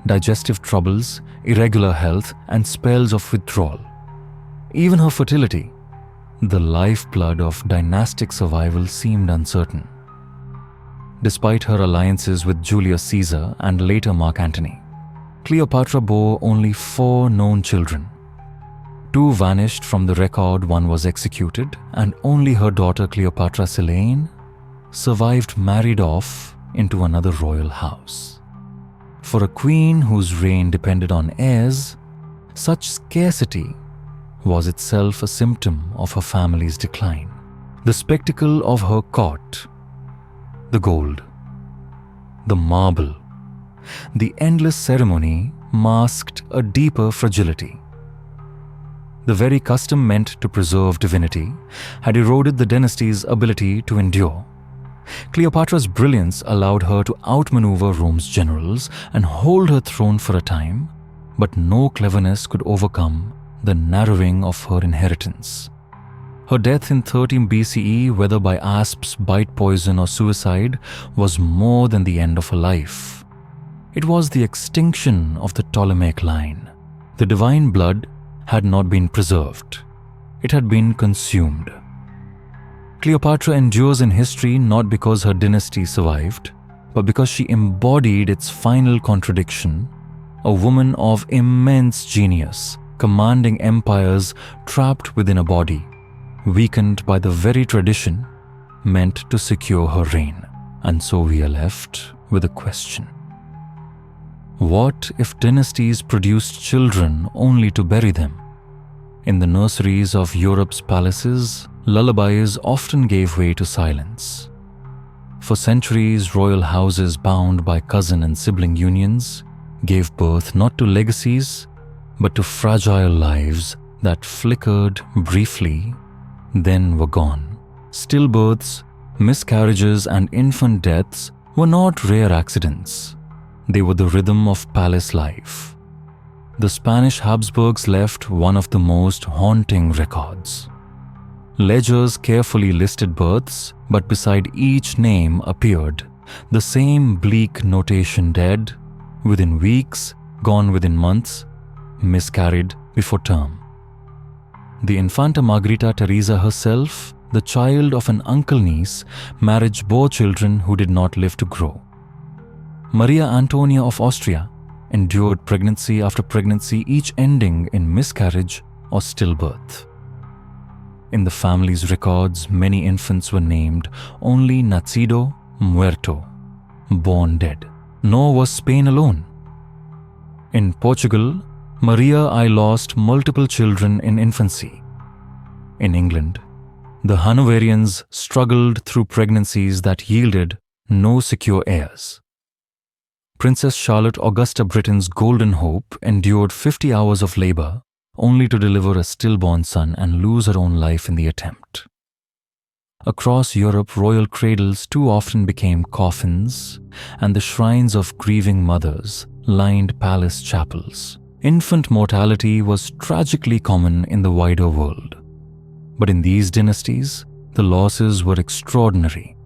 digestive troubles, irregular health, and spells of withdrawal. Even her fertility, the lifeblood of dynastic survival, seemed uncertain. Despite her alliances with Julius Caesar and later Mark Antony, Cleopatra bore only 4 known children. 2 vanished from the record, 1 was executed, and only her daughter Cleopatra Selene survived, married off into another royal house. For a queen whose reign depended on heirs, such scarcity was itself a symptom of her family's decline. The spectacle of her court, the gold, the marble, the endless ceremony masked a deeper fragility. The very custom meant to preserve divinity had eroded the dynasty's ability to endure. Cleopatra's brilliance allowed her to outmaneuver Rome's generals and hold her throne for a time, but no cleverness could overcome the narrowing of her inheritance. Her death in 13 BCE, whether by asps, bite poison, or suicide, was more than the end of her life. It was the extinction of the Ptolemaic line. The divine blood had not been preserved. It had been consumed. Cleopatra endures in history not because her dynasty survived, but because she embodied its final contradiction, a woman of immense genius, commanding empires trapped within a body, weakened by the very tradition meant to secure her reign. And so we are left with a question. What if dynasties produced children only to bury them? In the nurseries of Europe's palaces, lullabies often gave way to silence. For centuries, royal houses bound by cousin and sibling unions gave birth not to legacies, but to fragile lives that flickered briefly, then were gone. Stillbirths, miscarriages, and infant deaths were not rare accidents. They were the rhythm of palace life. The Spanish Habsburgs left one of the most haunting records. Ledgers carefully listed births, but beside each name appeared the same bleak notation: dead within weeks, gone within months, miscarried before term. The Infanta Margarita Teresa herself, the child of an uncle-niece, marriage bore children who did not live to grow. Maria Antonia of Austria endured pregnancy after pregnancy, each ending in miscarriage or stillbirth. In the family's records, many infants were named only nacido muerto, born dead. Nor was Spain alone. In Portugal, Maria I lost multiple children in infancy. In England, the Hanoverians struggled through pregnancies that yielded no secure heirs. Princess Charlotte Augusta Britain's golden hope endured 50 hours of labor only to deliver a stillborn son and lose her own life in the attempt. Across Europe, royal cradles too often became coffins, and the shrines of grieving mothers lined palace chapels. Infant mortality was tragically common in the wider world. But in these dynasties, the losses were extraordinary.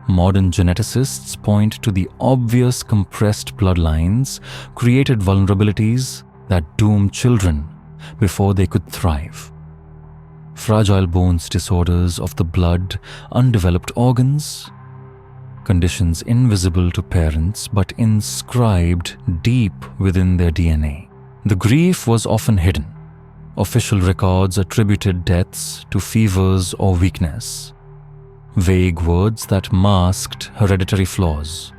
Modern geneticists point to the obvious compressed bloodlines created vulnerabilities that doomed children before they could thrive. Fragile bones disorders of the blood, undeveloped organs, conditions invisible to parents but inscribed deep within their DNA. The grief was often hidden. Official records attributed deaths to fevers or weakness. Vague words that masked hereditary flaws.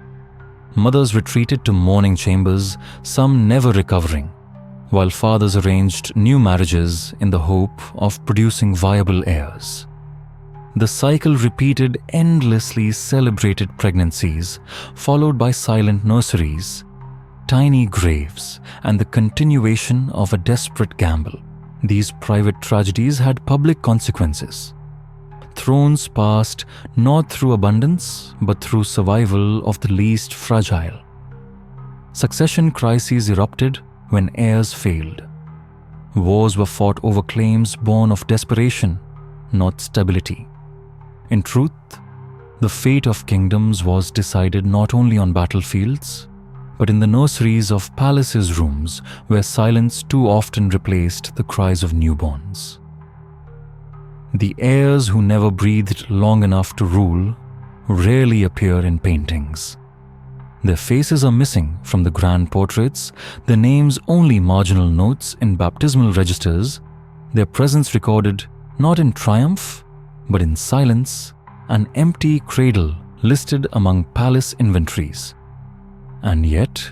Mothers retreated to mourning chambers, some never recovering, while fathers arranged new marriages in the hope of producing viable heirs. The cycle repeated endlessly celebrated pregnancies, followed by silent nurseries, tiny graves, and the continuation of a desperate gamble. These private tragedies had public consequences. Thrones passed not through abundance, but through survival of the least fragile. Succession crises erupted when heirs failed. Wars were fought over claims born of desperation, not stability. In truth, the fate of kingdoms was decided not only on battlefields, but in the nurseries of palaces' rooms where silence too often replaced the cries of newborns. The heirs who never breathed long enough to rule rarely appear in paintings. Their faces are missing from the grand portraits, their names only marginal notes in baptismal registers, their presence recorded not in triumph, but in silence, an empty cradle listed among palace inventories. And yet,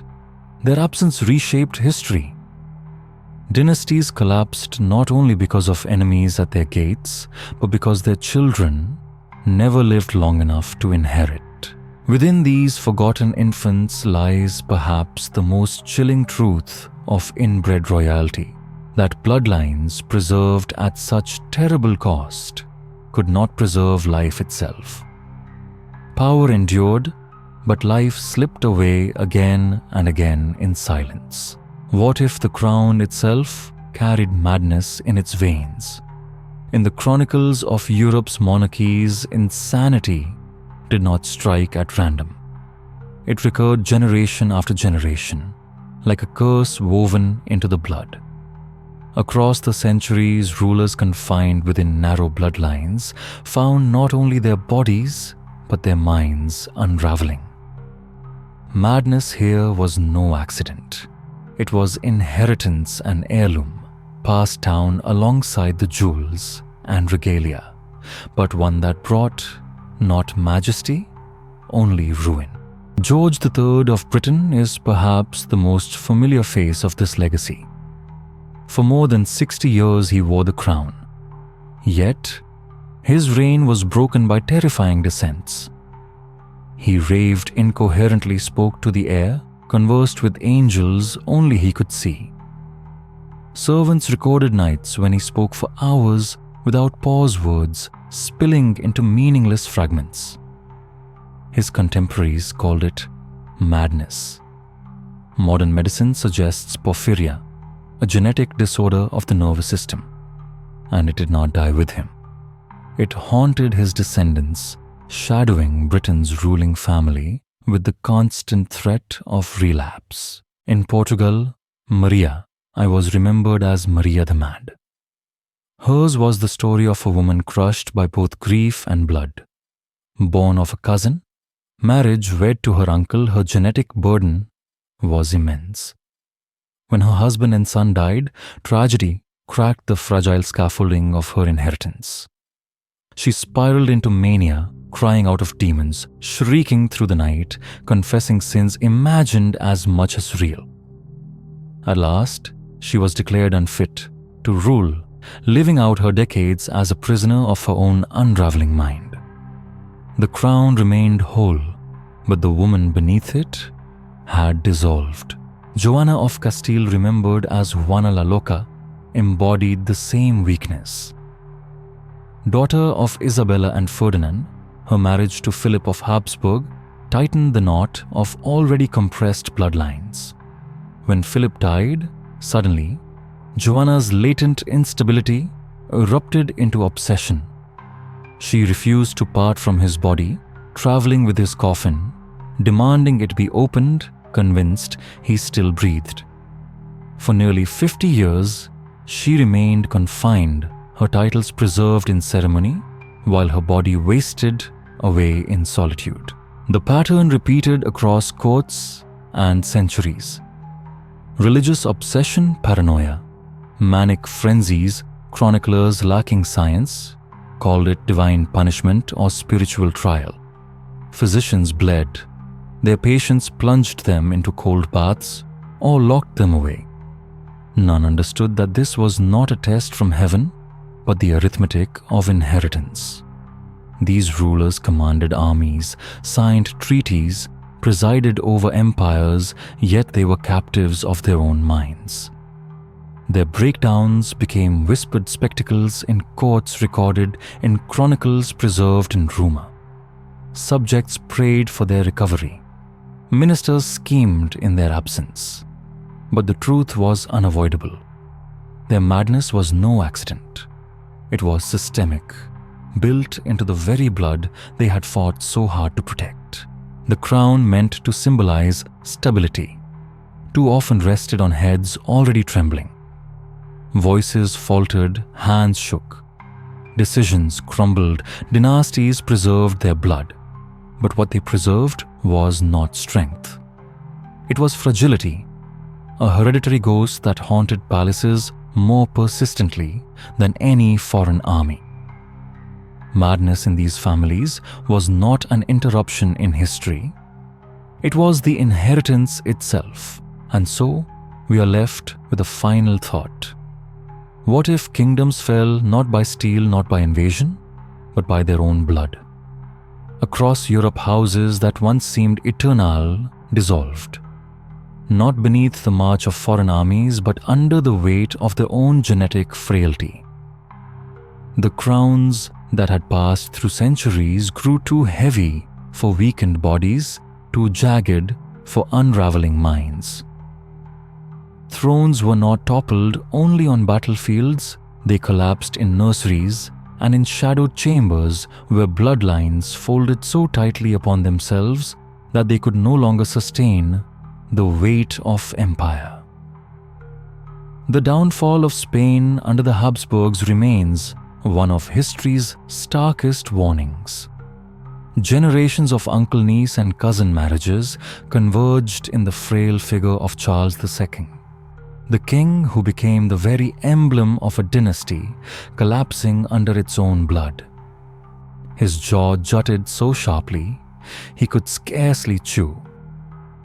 their absence reshaped history. Dynasties collapsed not only because of enemies at their gates, but because their children never lived long enough to inherit. Within these forgotten infants lies perhaps the most chilling truth of inbred royalty, that bloodlines preserved at such terrible cost could not preserve life itself. Power endured, but life slipped away again and again in silence. What if the crown itself carried madness in its veins? In the chronicles of Europe's monarchies, insanity did not strike at random. It recurred generation after generation, like a curse woven into the blood. Across the centuries, rulers confined within narrow bloodlines found not only their bodies, but their minds unraveling. Madness here was no accident. It was inheritance and heirloom, passed down alongside the jewels and regalia, but one that brought not majesty, only ruin. George III of Britain is perhaps the most familiar face of this legacy. For more than 60 years he wore the crown. Yet, his reign was broken by terrifying dissents. He raved incoherently, spoke to the air, conversed with angels only he could see. Servants recorded nights when he spoke for hours without pause, words spilling into meaningless fragments. His contemporaries called it madness. Modern medicine suggests porphyria, a genetic disorder of the nervous system, and it did not die with him. It haunted his descendants, shadowing Britain's ruling family with the constant threat of relapse. In Portugal, Maria, I was remembered as Maria the Mad. Hers was the story of a woman crushed by both grief and blood. Born of a cousin, marriage, wed to her uncle, her genetic burden was immense. When her husband and son died, tragedy cracked the fragile scaffolding of her inheritance. She spiraled into mania, crying out of demons, shrieking through the night, confessing sins imagined as much as real. At last, she was declared unfit to rule, living out her decades as a prisoner of her own unraveling mind. The crown remained whole, but the woman beneath it had dissolved. Joanna of Castile, remembered as Juana la Loca, embodied the same weakness. Daughter of Isabella and Ferdinand, her marriage to Philip of Habsburg tightened the knot of already compressed bloodlines. When Philip died, suddenly, Joanna's latent instability erupted into obsession. She refused to part from his body, traveling with his coffin, demanding it be opened, convinced he still breathed. For nearly 50 years, she remained confined, her titles preserved in ceremony, while her body wasted away in solitude. The pattern repeated across courts and centuries. Religious obsession, paranoia, manic frenzies, chroniclers lacking science called it divine punishment or spiritual trial. Physicians bled. Their patients plunged them into cold baths or locked them away. None understood that this was not a test from heaven, but the arithmetic of inheritance. These rulers commanded armies, signed treaties, presided over empires, yet they were captives of their own minds. Their breakdowns became whispered spectacles in courts recorded, in chronicles preserved in rumor. Subjects prayed for their recovery. Ministers schemed in their absence. But the truth was unavoidable. Their madness was no accident. It was systemic, built into the very blood they had fought so hard to protect. The crown meant to symbolize stability, too often rested on heads already trembling. Voices faltered, hands shook. Decisions crumbled, dynasties preserved their blood. But what they preserved was not strength. It was fragility, a hereditary ghost that haunted palaces more persistently than any foreign army. Madness in these families was not an interruption in history. It was the inheritance itself, and so we are left with a final thought. What if kingdoms fell not by steel, not by invasion, but by their own blood? Across Europe, houses that once seemed eternal dissolved, not beneath the march of foreign armies, but under the weight of their own genetic frailty. The crowns that had passed through centuries grew too heavy for weakened bodies, too jagged for unraveling minds. Thrones were not toppled only on battlefields, they collapsed in nurseries and in shadowed chambers where bloodlines folded so tightly upon themselves that they could no longer sustain the weight of empire. The downfall of Spain under the Habsburgs remains one of history's starkest warnings. Generations of uncle-niece and cousin marriages converged in the frail figure of Charles II, the king who became the very emblem of a dynasty collapsing under its own blood. His jaw jutted so sharply, he could scarcely chew.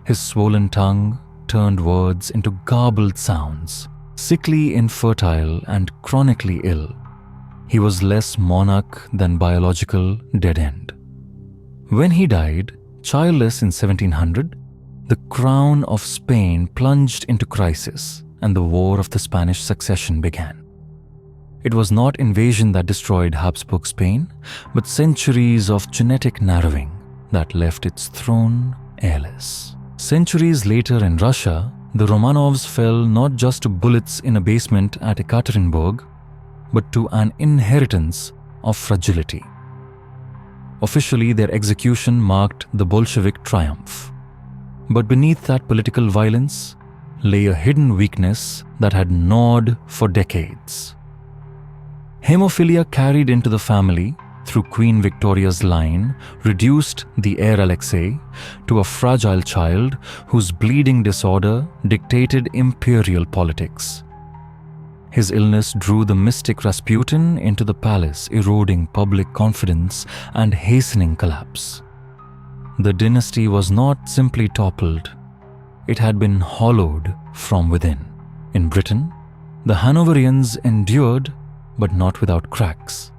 His swollen tongue turned words into garbled sounds. Sickly infertile and chronically ill, he was less monarch than biological dead end. When he died, childless in 1700, the crown of Spain plunged into crisis and the War of the Spanish Succession began. It was not invasion that destroyed Habsburg Spain, but centuries of genetic narrowing that left its throne heirless. Centuries later in Russia, the Romanovs fell not just to bullets in a basement at Ekaterinburg, but to an inheritance of fragility. Officially, their execution marked the Bolshevik triumph. But beneath that political violence lay a hidden weakness that had gnawed for decades. Hemophilia carried into the family through Queen Victoria's line reduced the heir Alexei to a fragile child whose bleeding disorder dictated imperial politics. His illness drew the mystic Rasputin into the palace, eroding public confidence and hastening collapse. The dynasty was not simply toppled, it had been hollowed from within. In Britain, the Hanoverians endured, but not without cracks.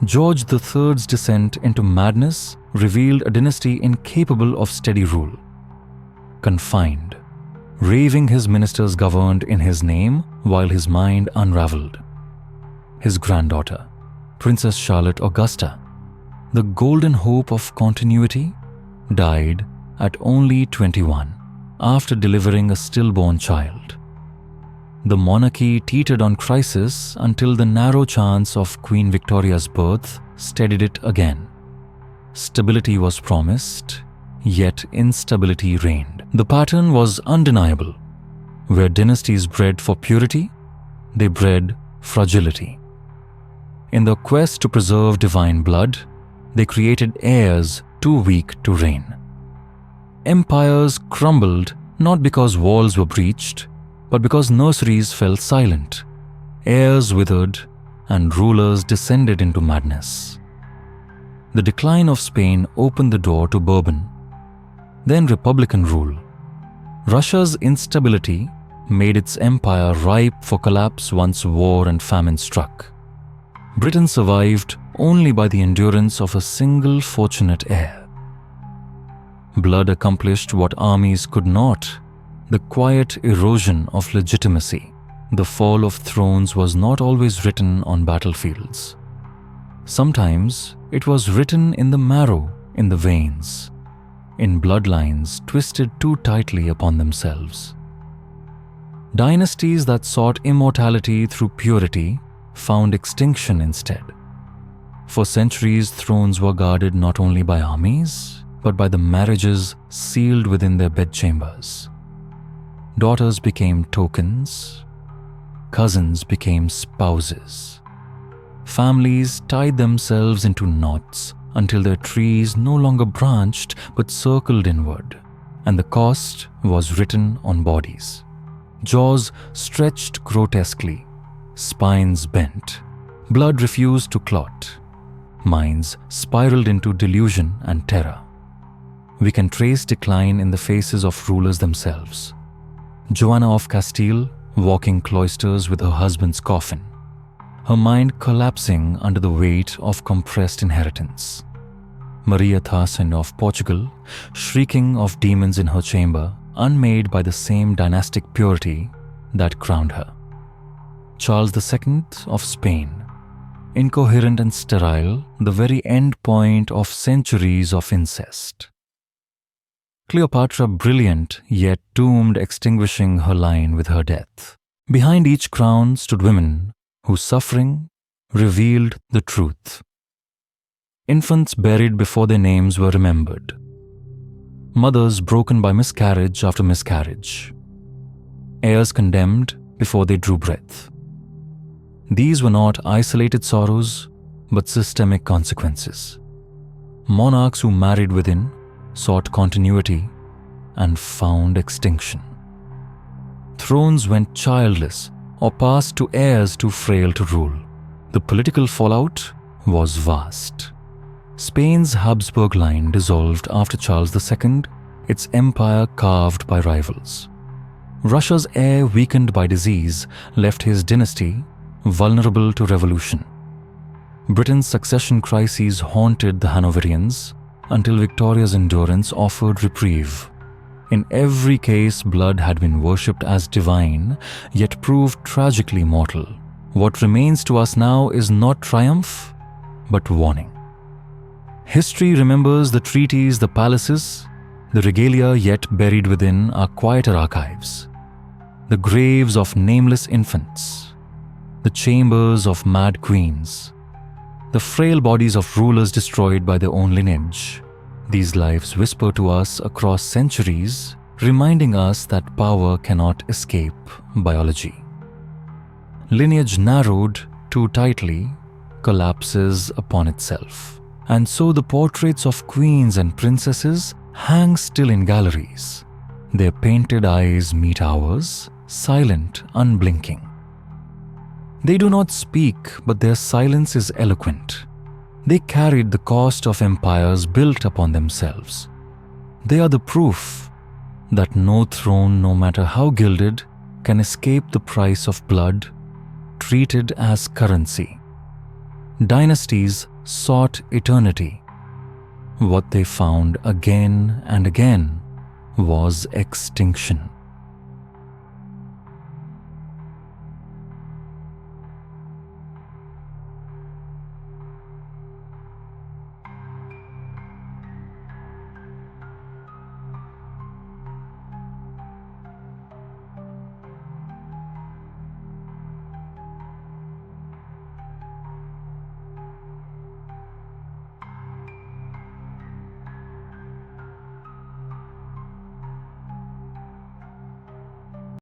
George III's descent into madness revealed a dynasty incapable of steady rule. Confined, raving his ministers governed in his name while his mind unraveled. His granddaughter, Princess Charlotte Augusta, the golden hope of continuity, died at only 21 after delivering a stillborn child. The monarchy teetered on crisis until the narrow chance of Queen Victoria's birth steadied it again. Stability was promised, yet instability reigned. The pattern was undeniable. Where dynasties bred for purity, they bred fragility. In the quest to preserve divine blood, they created heirs too weak to reign. Empires crumbled not because walls were breached, but because nurseries fell silent, heirs withered, and rulers descended into madness. The decline of Spain opened the door to Bourbon, then Republican rule. Russia's instability made its empire ripe for collapse once war and famine struck. Britain survived only by the endurance of a single fortunate heir. Blood accomplished what armies could not. The quiet erosion of legitimacy. The fall of thrones was not always written on battlefields. Sometimes it was written in the marrow, in the veins, in bloodlines twisted too tightly upon themselves. Dynasties that sought immortality through purity found extinction instead. For centuries, thrones were guarded not only by armies, but by the marriages sealed within their bedchambers. Daughters became tokens, cousins became spouses. Families tied themselves into knots until their trees no longer branched but circled inward, and the cost was written on bodies. Jaws stretched grotesquely, spines bent, blood refused to clot, minds spiraled into delusion and terror. We can trace decline in the faces of rulers themselves. Joanna of Castile walking cloisters with her husband's coffin, her mind collapsing under the weight of compressed inheritance. Maria Tharsin of Portugal, shrieking of demons in her chamber, unmade by the same dynastic purity that crowned her. Charles II of Spain, incoherent and sterile, the very end point of centuries of incest. Cleopatra brilliant, yet doomed, extinguishing her line with her death. Behind each crown stood women whose suffering revealed the truth. Infants buried before their names were remembered. Mothers broken by miscarriage after miscarriage. Heirs condemned before they drew breath. These were not isolated sorrows, but systemic consequences. Monarchs who married within sought continuity and found extinction. Thrones went childless or passed to heirs too frail to rule. The political fallout was vast. Spain's Habsburg line dissolved after Charles II, its empire carved by rivals. Russia's heir, weakened by disease, left his dynasty vulnerable to revolution. Britain's succession crises haunted the Hanoverians until Victoria's endurance offered reprieve. In every case, blood had been worshipped as divine, yet proved tragically mortal. What remains to us now is not triumph, but warning. History remembers the treaties, the palaces, the regalia yet buried within our quieter archives. The graves of nameless infants, the chambers of mad queens, the frail bodies of rulers destroyed by their own lineage. These lives whisper to us across centuries, reminding us that power cannot escape biology. Lineage narrowed too tightly collapses upon itself. And so the portraits of queens and princesses hang still in galleries. Their painted eyes meet ours, silent, unblinking. They do not speak, but their silence is eloquent. They carried the cost of empires built upon themselves. They are the proof that no throne, no matter how gilded, can escape the price of blood, treated as currency. Dynasties sought eternity. What they found again and again was extinction.